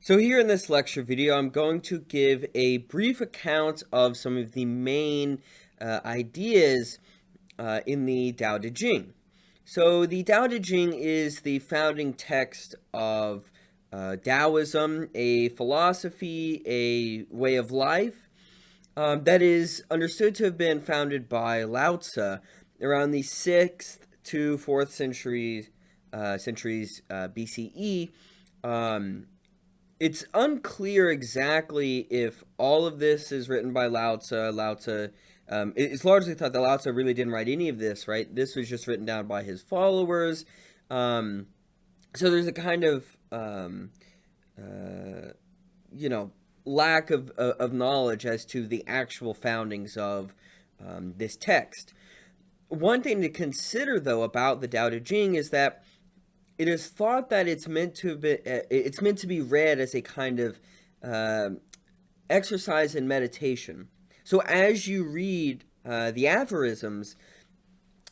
So here in this lecture video, I'm going to give a brief account of some of the main ideas in the Daodejing. So the Daodejing is the founding text of Taoism, a philosophy, a way of life that is understood to have been founded by Lao Tzu around the 6th to 4th centuries BCE. It's unclear exactly if all of this is written by Lao Tzu. It's largely thought that Lao Tzu really didn't write any of this, right? This was just written down by his followers. So there's a kind of, lack of knowledge as to the actual foundings of this text. One thing to consider, though, about the Daodejing is that it is thought that it's meant to be read as a kind of exercise in meditation. So as you read the aphorisms,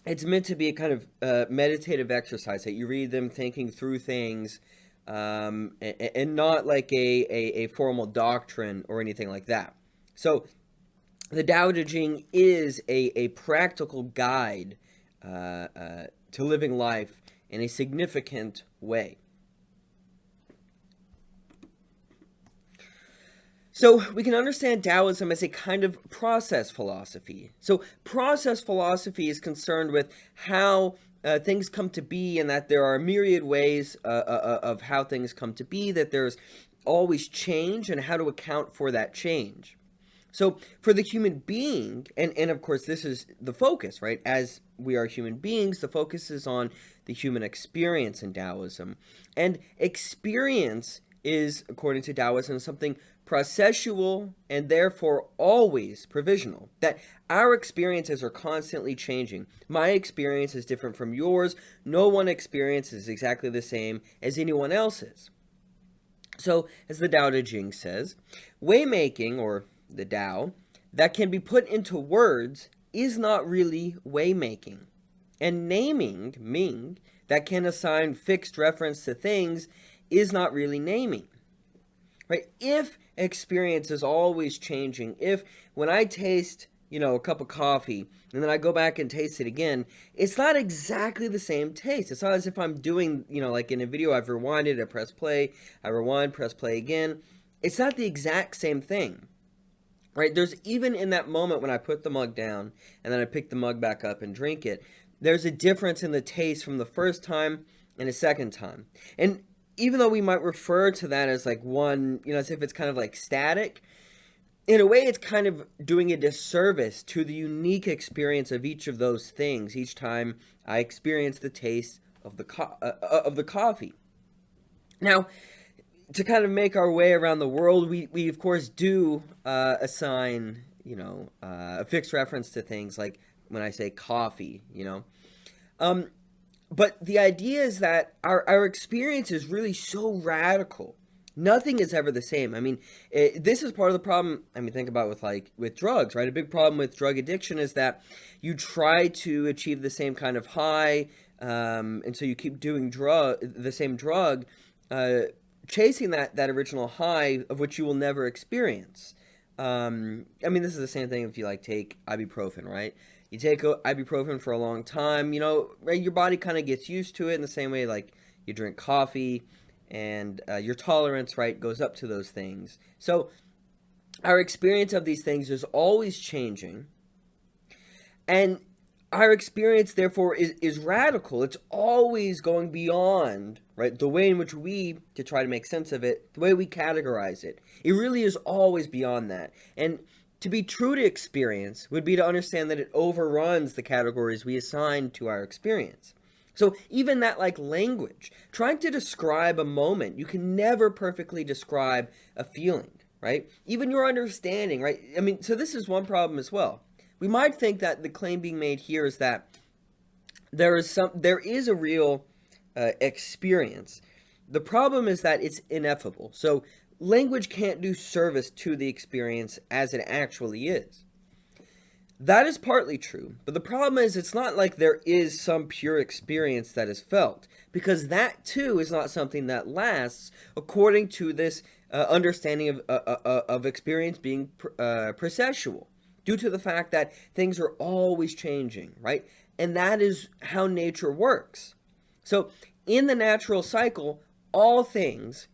it's meant to be a kind of meditative exercise, that you read them thinking through things, and not like a formal doctrine or anything like that. So the Daodejing is a practical guide to living life in a significant way. So we can understand Taoism as a kind of process philosophy. So process philosophy is concerned with how things come to be, and that there are myriad ways of how things come to be, that there's always change, and how to account for that change. So for the human being, and of course this is the focus, right? As we are human beings, the focus is on the human experience in Taoism. And experience is, according to Taoism, something processual and therefore always provisional. That our experiences are constantly changing. My experience is different from yours. No one experience is exactly the same as anyone else's. So, as the Daodejing says, waymaking, or the Tao, that can be put into words is not really waymaking. And naming, Ming, that can assign fixed reference to things is not really naming. Right? If experience is always changing, if when I taste, a cup of coffee, and then I go back and taste it again, it's not exactly the same taste. It's not as if I'm doing, like in a video, I've rewinded, I press play, I rewind, press play again. It's not the exact same thing. Right? There's even in that moment when I put the mug down and then I pick the mug back up and drink it, there's a difference in the taste from the first time and a second time. And even though we might refer to that as like one, as if it's kind of like static, in a way it's kind of doing a disservice to the unique experience of each of those things each time I experience the taste of the coffee. Now, to kind of make our way around the world, we of course do assign, a fixed reference to things, like when I say coffee, But the idea is that our experience is really so radical. Nothing is ever the same. I mean, this is part of the problem. I mean, think about with drugs, right? A big problem with drug addiction is that you try to achieve the same kind of high, and so you keep doing the same drug, chasing that original high of which you will never experience. I mean, this is the same thing if you take ibuprofen, right? You take ibuprofen for a long time, right? Your body kind of gets used to it in the same way like you drink coffee, and your tolerance, right, goes up to those things. So our experience of these things is always changing, and our experience, therefore, is radical. It's always going beyond, right, the way in which we, to try to make sense of it, the way we categorize it. It really is always beyond that. And to be true to experience would be to understand that it overruns the categories we assign to our experience. So even that, like language, trying to describe a moment, you can never perfectly describe a feeling, right? Even your understanding, right? I mean, so this is one problem as well. We might think that the claim being made here is that there is a real experience. The problem is that it's ineffable. So language can't do service to the experience as it actually is. That is partly true, but the problem is it's not like there is some pure experience that is felt, because that too is not something that lasts according to this understanding of experience being processual, due to the fact that things are always changing, right? And that is how nature works. So in the natural cycle, all things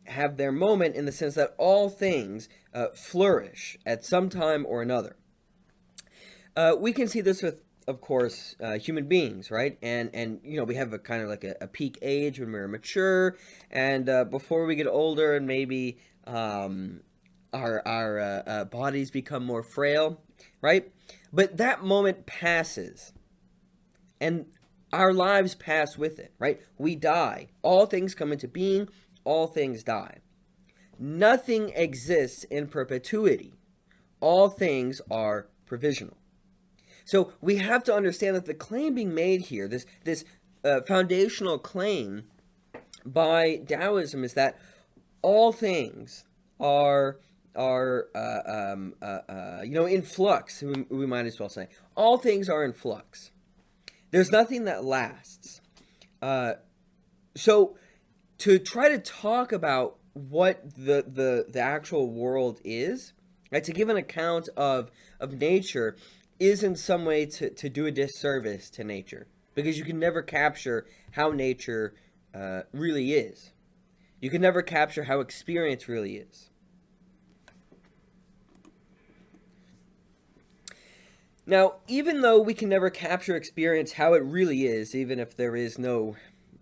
have their moment in the sense that all things flourish at some time or another. We can see this with, of course, human beings, right? And we have a kind of like a peak age when we're mature, and before we get older, and maybe our bodies become more frail, right? But that moment passes, and our lives pass with it, right? We die. All things come into being. All things die. Nothing exists in perpetuity. All things are provisional. So we have to understand that the claim being made here, this foundational claim by Taoism, is that all things are in flux. We might as well say all things are in flux. There's nothing that lasts. So to try to talk about what the actual world is, right, to give an account of nature, is in some way to do a disservice to nature, because you can never capture how nature really is. You can never capture how experience really is. Now, even though we can never capture experience how it really is, even if there is no,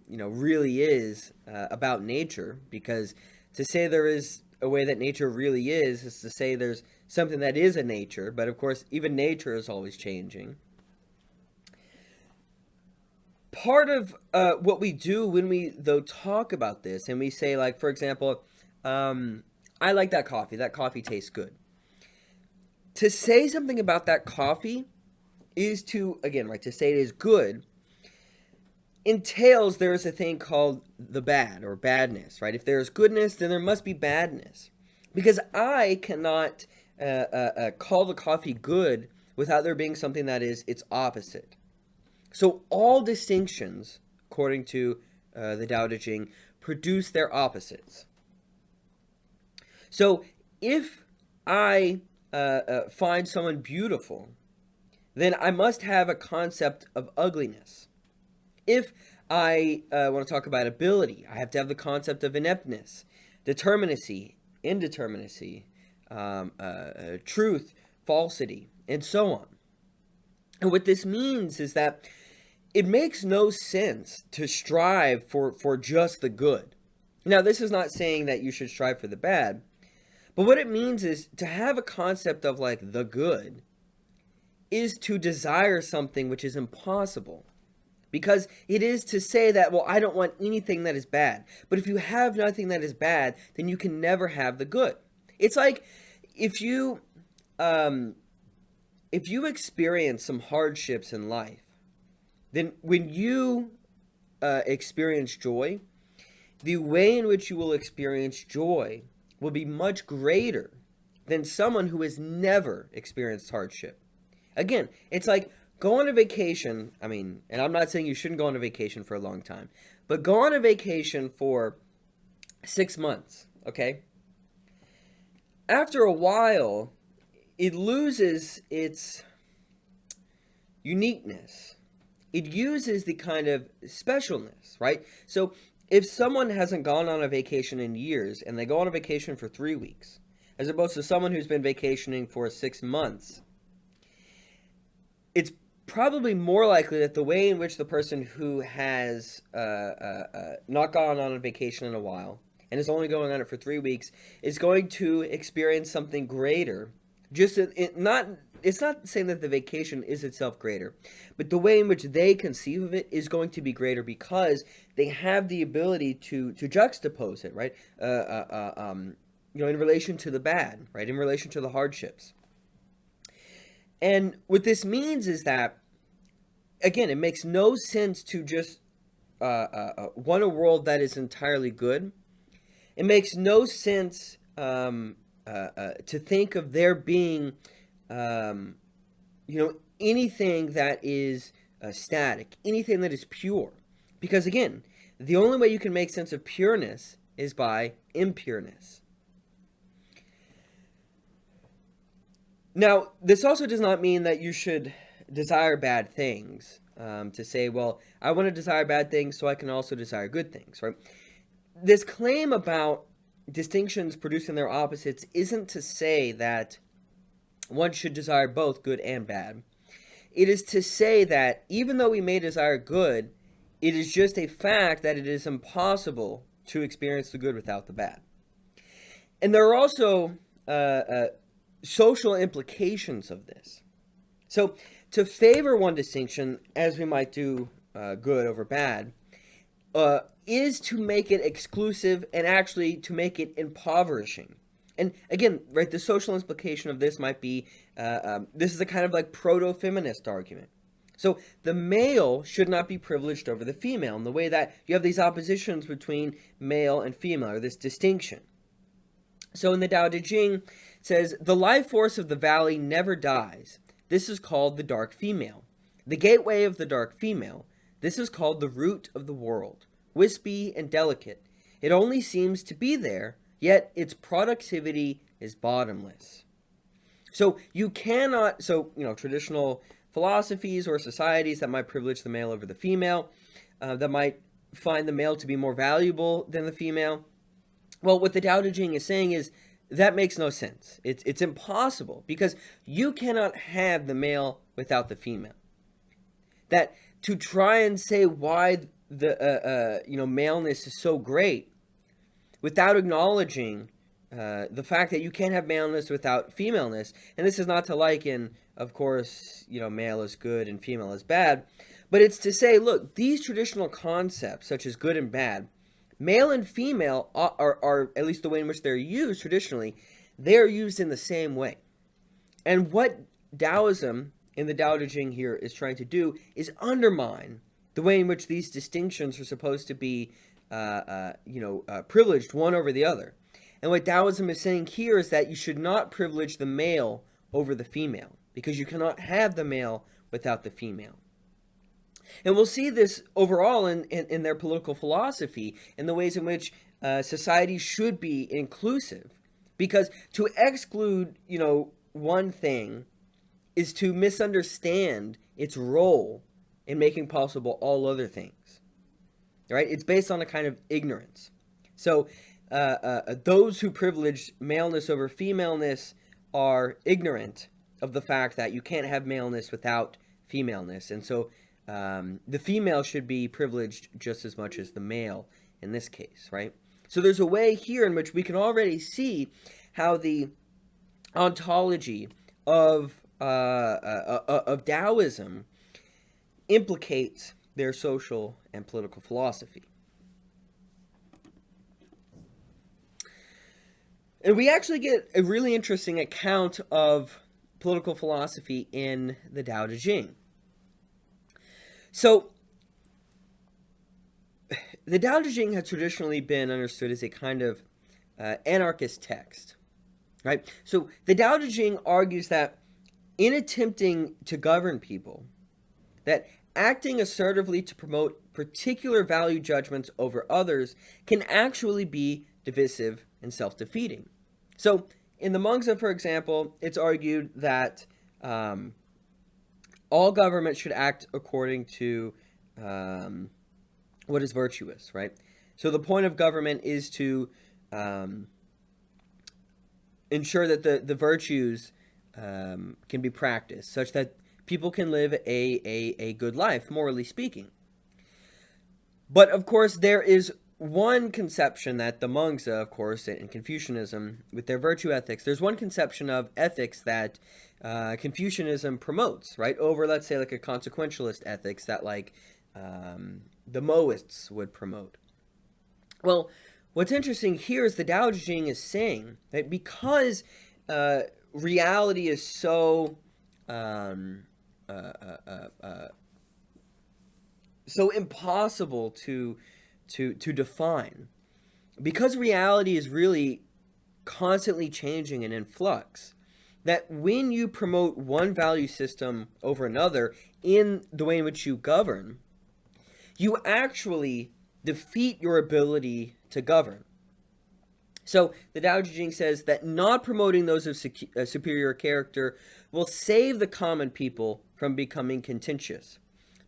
really is about nature, because to say there is a way that nature really is to say there's something that is a nature, but of course, even nature is always changing. Part of what we do when we, though, talk about this, and we say, like, for example, I like that coffee. That coffee tastes good. To say something about that coffee is to, again, right, to say it is good entails there is a thing called the bad or badness, right? If there is goodness, then there must be badness. Because I cannot call the coffee good without there being something that is its opposite. So all distinctions, according to the Daodejing, produce their opposites. So if I find someone beautiful, then I must have a concept of ugliness. If I want to talk about ability, I have to have the concept of ineptness, determinacy, indeterminacy, truth, falsity, and so on. And what this means is that it makes no sense to strive for just the good. Now, this is not saying that you should strive for the bad, but what it means is to have a concept of, like, the good is to desire something which is impossible. Because it is to say that, well, I don't want anything that is bad. But if you have nothing that is bad, then you can never have the good. It's like if you experience some hardships in life, then when you experience joy, the way in which you will experience joy will be much greater than someone who has never experienced hardship. Again, it's like go on a vacation. I mean, and I'm not saying you shouldn't go on a vacation for a long time, but go on a vacation for 6 months, okay? After a while, it loses its uniqueness. It uses the kind of specialness, right? So if someone hasn't gone on a vacation in years and they go on a vacation for 3 weeks, as opposed to someone who's been vacationing for 6 months, it's probably more likely that the way in which the person who has not gone on a vacation in a while and is only going on it for 3 weeks is going to experience something greater. It's not saying that the vacation is itself greater, but the way in which they conceive of it is going to be greater because they have the ability to juxtapose it, right? In relation to the bad, right? In relation to the hardships. And what this means is that, again, it makes no sense to just want a world that is entirely good. It makes no sense to think of there being anything that is static, anything that is pure. Because again, the only way you can make sense of pureness is by impureness. Now, this also does not mean that you should desire bad things. To say, well, I want to desire bad things so I can also desire good things, right? This claim about distinctions producing their opposites isn't to say that one should desire both good and bad. It is to say that even though we may desire good, it is just a fact that it is impossible to experience the good without the bad. And there are also social implications of this. So to favor one distinction, as we might do good over bad, is to make it exclusive and actually to make it impoverishing. And again, right, the social implication of this might be, this is a kind of like proto-feminist argument. So the male should not be privileged over the female in the way that you have these oppositions between male and female, or this distinction. So in the Daodejing, it says, the life force of the valley never dies. This is called the dark female. The gateway of the dark female. This is called the root of the world. Wispy and delicate. It only seems to be there, yet its productivity is bottomless. So you cannot, traditional philosophies or societies that might privilege the male over the female, that might find the male to be more valuable than the female. Well, what the Daodejing is saying is, that makes no sense. It's impossible, because you cannot have the male without the female. That to try and say why the maleness is so great without acknowledging the fact that you can't have maleness without femaleness, and this is not to liken, of course, male is good and female is bad, but it's to say, look, these traditional concepts such as good and bad, male and female are, at least the way in which they're used traditionally, they're used in the same way. And what Taoism in the Daodejing here is trying to do is undermine the way in which these distinctions are supposed to be privileged one over the other. And what Taoism is saying here is that you should not privilege the male over the female, because you cannot have the male without the female. And we'll see this overall in their political philosophy, in the ways in which society should be inclusive. Because to exclude, one thing is to misunderstand its role in making possible all other things. Right? It's based on a kind of ignorance. So those who privilege maleness over femaleness are ignorant of the fact that you can't have maleness without femaleness. And so the female should be privileged just as much as the male in this case, right? So there's a way here in which we can already see how the ontology of Taoism implicates their social and political philosophy. And we actually get a really interesting account of political philosophy in the Daodejing. So, the Daodejing has traditionally been understood as a kind of anarchist text, right? So, the Daodejing argues that in attempting to govern people, that acting assertively to promote particular value judgments over others can actually be divisive and self-defeating. So, in the Mengzi, for example, it's argued that all government should act according to what is virtuous, right? So the point of government is to ensure that the virtues can be practiced, such that people can live a good life, morally speaking. But of course, there is one conception that the Mengzi, of course, in Confucianism, with their virtue ethics, there's one conception of ethics that Confucianism promotes, right, over, let's say, like a consequentialist ethics that, like, the Moists would promote. Well, what's interesting here is the Daodejing is saying that because reality is so so impossible to define, because reality is really constantly changing and in flux, that when you promote one value system over another in the way in which you govern, you actually defeat your ability to govern. So the Daodejing says that not promoting those of superior character will save the common people from becoming contentious.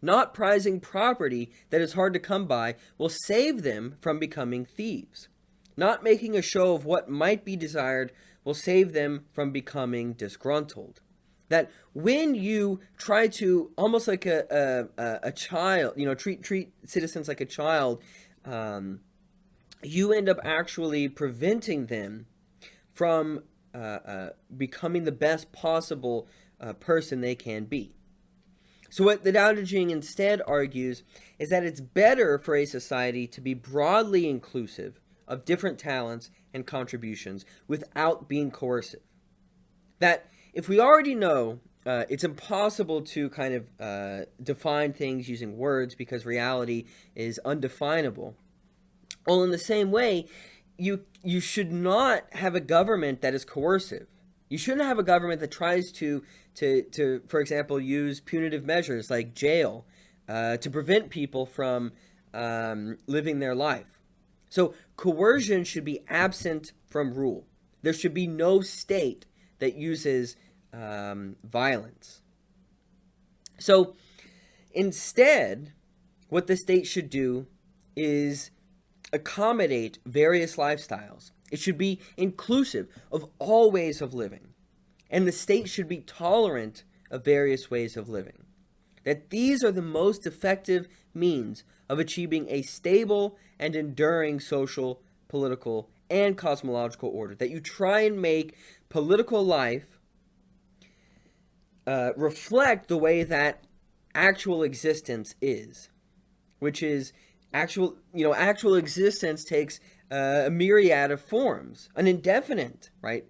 Not prizing property that is hard to come by will save them from becoming thieves. Not making a show of what might be desired will save them from becoming disgruntled. That when you try to, almost like a child, treat citizens like a child, you end up actually preventing them from becoming the best possible person they can be. So what the Daodejing instead argues is that it's better for a society to be broadly inclusive of different talents and contributions without being coercive. That if we already know it's impossible to kind of define things using words because reality is undefinable, well, in the same way, you should not have a government that is coercive. You shouldn't have a government that tries to for example, use punitive measures like jail to prevent people from living their life. So coercion should be absent from rule. There should be no state that uses violence. So instead, what the state should do is accommodate various lifestyles. It should be inclusive of all ways of living. And the state should be tolerant of various ways of living. That these are the most effective means of achieving a stable and enduring social, political, and cosmological order. That you try and make political life reflect the way that actual existence is, which is actual existence takes a myriad of forms, an indefinite, right,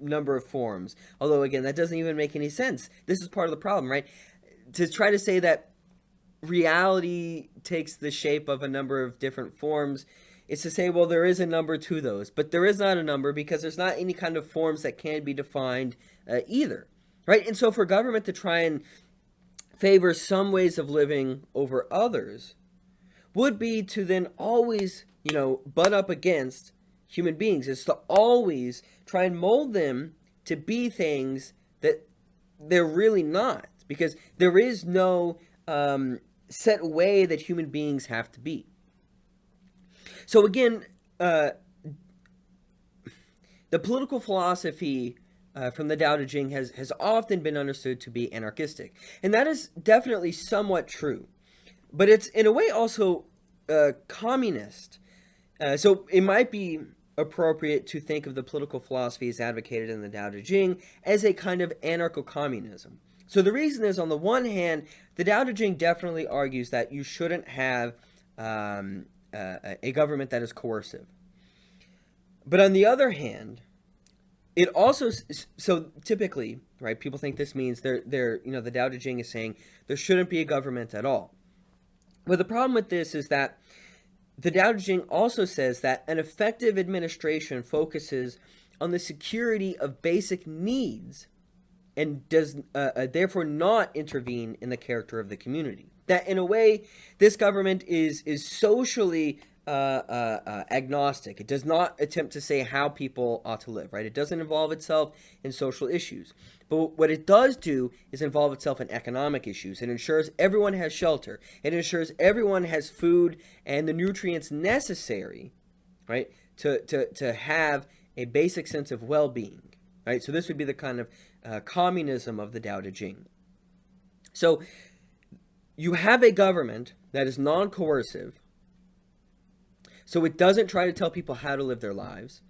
number of forms. Although, again, that doesn't even make any sense. This is part of the problem, right? To try to say that reality takes the shape of a number of different forms is to say, well, there is a number to those, but there is not a number because there's not any kind of forms that can be defined either, right? And so for government to try and favor some ways of living over others would be to then always, butt up against human beings, is to always try and mold them to be things that they're really not, because there is no set way that human beings have to be. So again, the political philosophy from the Daodejing has often been understood to be anarchistic. And that is definitely somewhat true. But it's in a way also communist. So it might be appropriate to think of the political philosophy as advocated in the Daodejing as a kind of anarcho-communism. So the reason is, on the one hand, the Daodejing definitely argues that you shouldn't have a government that is coercive. But on the other hand, it also, so typically, right, people think this means the Daodejing is saying there shouldn't be a government at all. But the problem with this is that the Daodejing also says that an effective administration focuses on the security of basic needs and does therefore not intervene in the character of the community. That in a way, this government is socially agnostic. It does not attempt to say how people ought to live, right? It doesn't involve itself in social issues. But what it does do is involve itself in economic issues. It ensures everyone has shelter. It ensures everyone has food and the nutrients necessary, right, to have a basic sense of well-being, right? So this would be the kind of communism of the Daodejing. So you have a government that is non-coercive, so it doesn't try to tell people how to live their lives,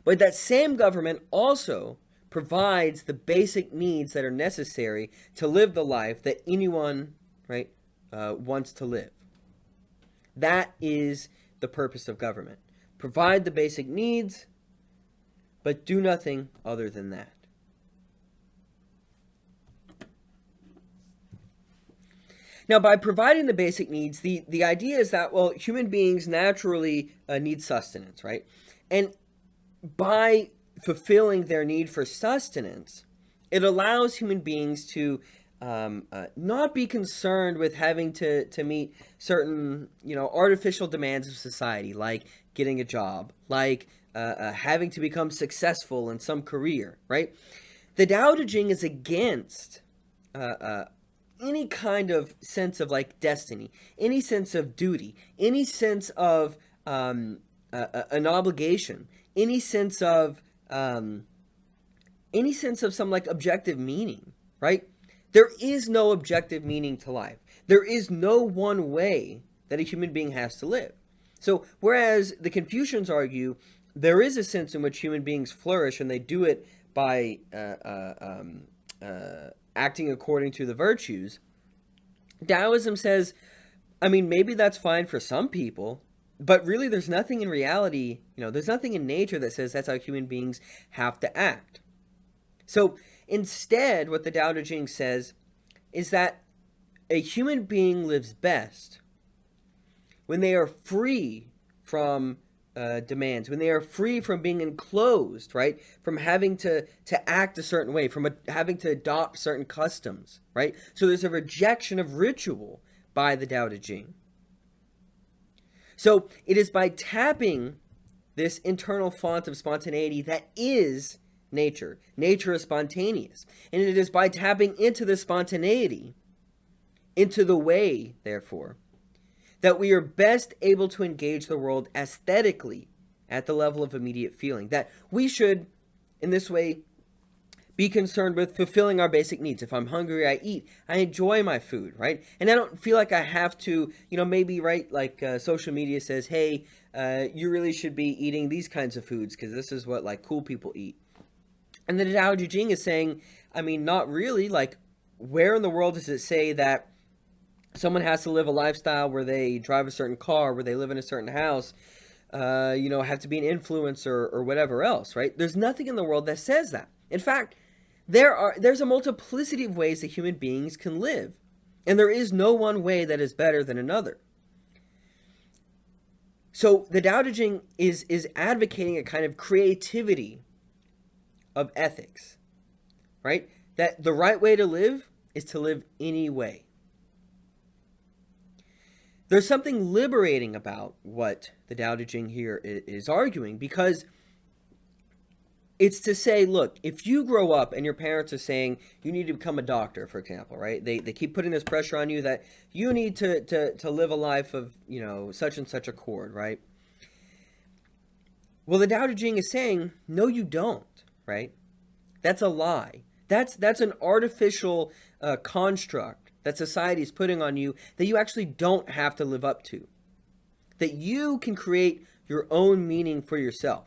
but that same government also provides the basic needs that are necessary to live the life that anyone, right, wants to live. That is the purpose of government. Provide the basic needs, but do nothing other than that. Now, by providing the basic needs, the idea is that, well, human beings naturally need sustenance, right? And by fulfilling their need for sustenance, it allows human beings to not be concerned with having to meet certain, artificial demands of society, like getting a job, like having to become successful in some career, right? The Daodejing is against any kind of sense of like destiny, any sense of duty, any sense of an obligation, any sense of some like objective meaning, right? There is no objective meaning to life. There is no one way that a human being has to live. So whereas the Confucians argue there is a sense in which human beings flourish and they do it by acting according to the virtues, Taoism says, I mean, maybe that's fine for some people, but really there's nothing in reality, there's nothing in nature that says that's how human beings have to act. So instead, what the Daodejing says is that a human being lives best when they are free from demands, when they are free from being enclosed, right? From having to act a certain way, from having to adopt certain customs, right? So there's a rejection of ritual by the Daodejing. So it is by tapping this internal font of spontaneity that is nature. Nature is spontaneous. And it is by tapping into the spontaneity, into the way, therefore, that we are best able to engage the world aesthetically at the level of immediate feeling. That we should, in this way, be concerned with fulfilling our basic needs. If I'm hungry, I eat. I enjoy my food, right? And I don't feel like I have to, maybe, right, like social media says, hey, you really should be eating these kinds of foods because this is what, like, cool people eat. And the Daodejing is saying, I mean, not really. Like, where in the world does it say that someone has to live a lifestyle where they drive a certain car, where they live in a certain house, have to be an influencer or whatever else, right? There's nothing in the world that says that. In fact, there's a multiplicity of ways that human beings can live, and there is no one way that is better than another. So the Daodejing is advocating a kind of creativity of ethics, right? That the right way to live is to live any way. There's something liberating about what the Daodejing here is arguing, because it's to say, look, if you grow up and your parents are saying you need to become a doctor, for example, right? They keep putting this pressure on you that you need to live a life of, such and such a chord, right? Well, the Daodejing is saying, no, you don't, right? That's a lie. That's an artificial construct that society is putting on you that you actually don't have to live up to. That you can create your own meaning for yourself.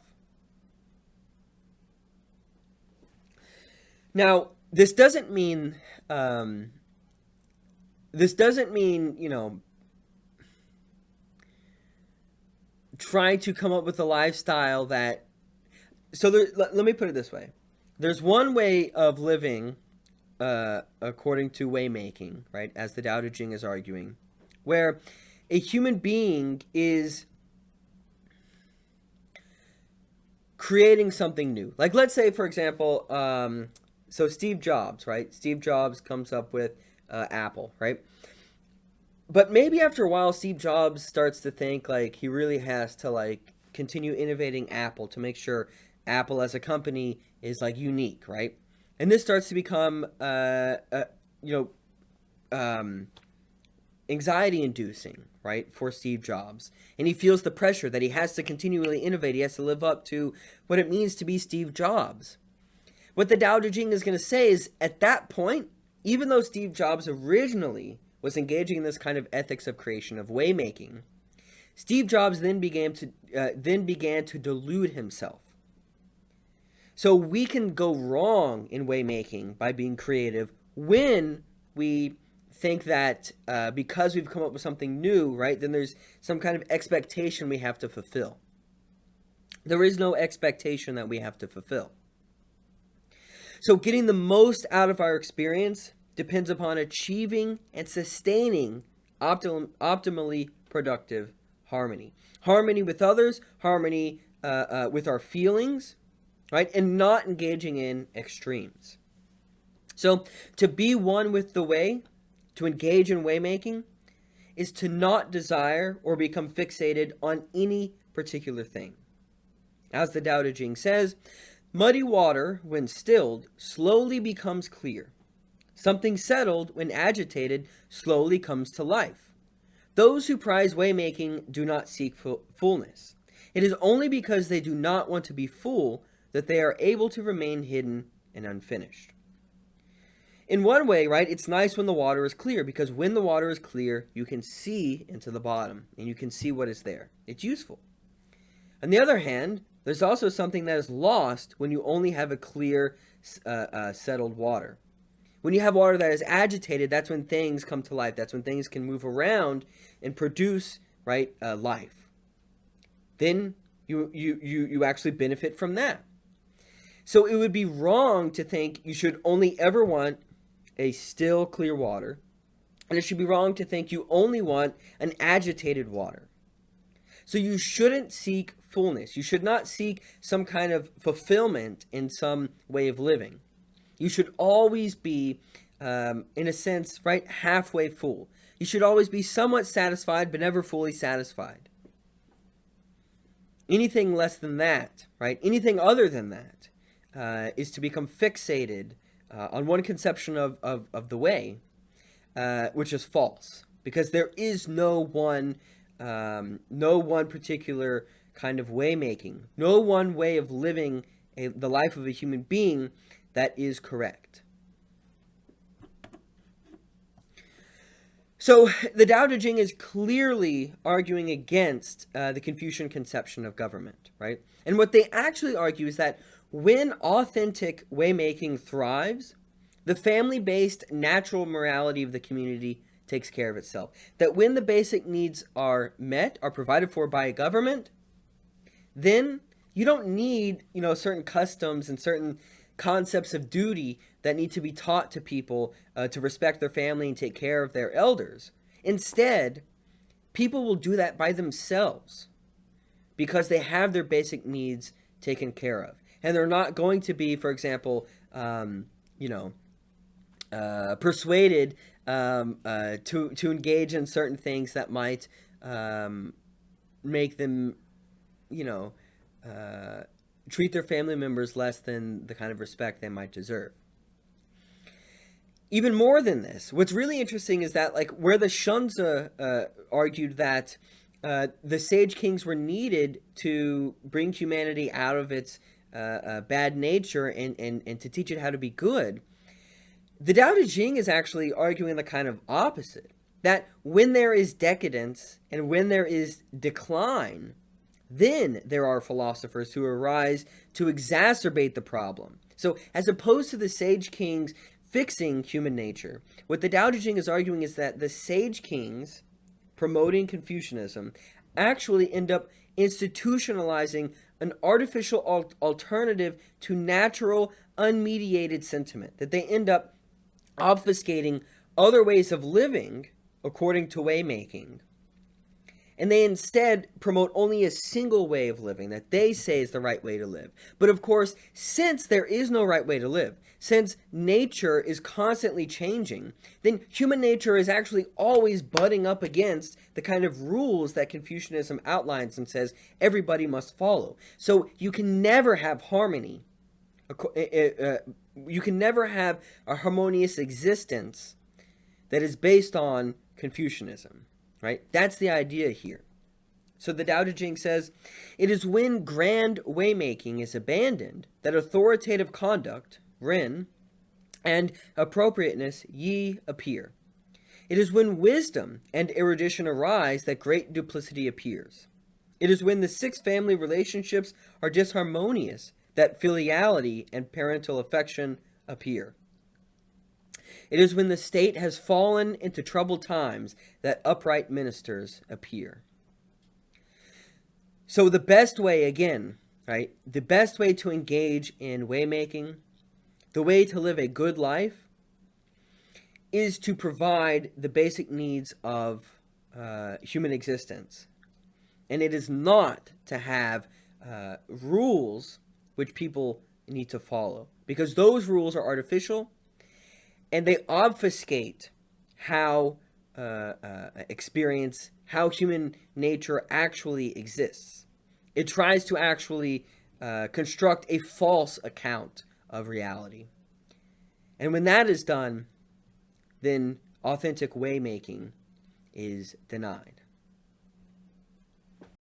Now, this doesn't mean, trying to come up with a lifestyle that, let me put it this way. There's one way of living according to waymaking, right, as the Daodejing is arguing, where a human being is creating something new. Like, let's say, for example, so Steve Jobs, right? Steve Jobs comes up with Apple, right? But maybe after a while, Steve Jobs starts to think like he really has to like continue innovating Apple to make sure Apple as a company is like unique, right? And this starts to become, anxiety-inducing, right, for Steve Jobs. And he feels the pressure that he has to continually innovate. He has to live up to what it means to be Steve Jobs. What the Daodejing is going to say is, at that point, even though Steve Jobs originally was engaging in this kind of ethics of creation, of waymaking, Steve Jobs then began to delude himself. So we can go wrong in waymaking by being creative when we think that because we've come up with something new, right, then there's some kind of expectation we have to fulfill. There is no expectation that we have to fulfill. So getting the most out of our experience depends upon achieving and sustaining optimally productive harmony. Harmony with others, harmony with our feelings, right? And not engaging in extremes. So to be one with the way, to engage in waymaking, is to not desire or become fixated on any particular thing. As the Daodejing says, muddy water, when stilled, slowly becomes clear. Something settled, when agitated, slowly comes to life. Those who prize waymaking do not seek fullness. It is only because they do not want to be full that they are able to remain hidden and unfinished. In one way, right, it's nice when the water is clear, because when the water is clear, you can see into the bottom and you can see what is there. It's useful. On the other hand, there's also something that is lost when you only have a clear, settled water. When you have water that is agitated, that's when things come to life. That's when things can move around and produce, right, life. Then you actually benefit from that. So it would be wrong to think you should only ever want a still, clear water, and it should be wrong to think you only want an agitated water. So you shouldn't seek fullness. You should not seek some kind of fulfillment in some way of living. You should always be, in a sense, right, halfway full. You should always be somewhat satisfied, but never fully satisfied. Anything less than that, right, anything other than that, is to become fixated on one conception of the way, which is false, because there is no one particular kind of way making, no one way of living the life of a human being that is correct. So the Daodejing is clearly arguing against the Confucian conception of government, right? And what they actually argue is that when authentic waymaking thrives, the family-based natural morality of the community takes care of itself. That when the basic needs are met, are provided for by a government, then you don't need, certain customs and certain concepts of duty that need to be taught to people to respect their family and take care of their elders. Instead, people will do that by themselves because they have their basic needs taken care of. And they're not going to be, for example, persuaded to engage in certain things that might make them, treat their family members less than the kind of respect they might deserve. Even more than this, what's really interesting is that, like, where the Shunzi argued that the sage kings were needed to bring humanity out of its bad nature and to teach it how to be good, the Daodejing is actually arguing the kind of opposite. That when there is decadence and when there is decline, then there are philosophers who arise to exacerbate the problem. So as opposed to the sage kings fixing human nature, what the Daodejing is arguing is that the sage kings promoting Confucianism actually end up institutionalizing an artificial alternative to natural, unmediated sentiment. That they end up obfuscating other ways of living according to waymaking. And they instead promote only a single way of living that they say is the right way to live. But of course, since there is no right way to live, since nature is constantly changing, then human nature is actually always butting up against the kind of rules that Confucianism outlines and says everybody must follow. So you can never have harmony. You can never have a harmonious existence that is based on Confucianism, right? That's the idea here. So the Daodejing says, it is when grand waymaking is abandoned that authoritative conduct, ren, and appropriateness, yi, appear. It is when wisdom and erudition arise that great duplicity appears. It is when the 6 family relationships are disharmonious that filiality and parental affection appear. It is when the state has fallen into troubled times that upright ministers appear. So the best way, again, right, the best way to engage in waymaking, the way to live a good life, is to provide the basic needs of human existence. And it is not to have rules which people need to follow, because those rules are artificial and they obfuscate how experience, how human nature actually exists. It tries to actually construct a false account of reality. And when that is done, then authentic waymaking is denied.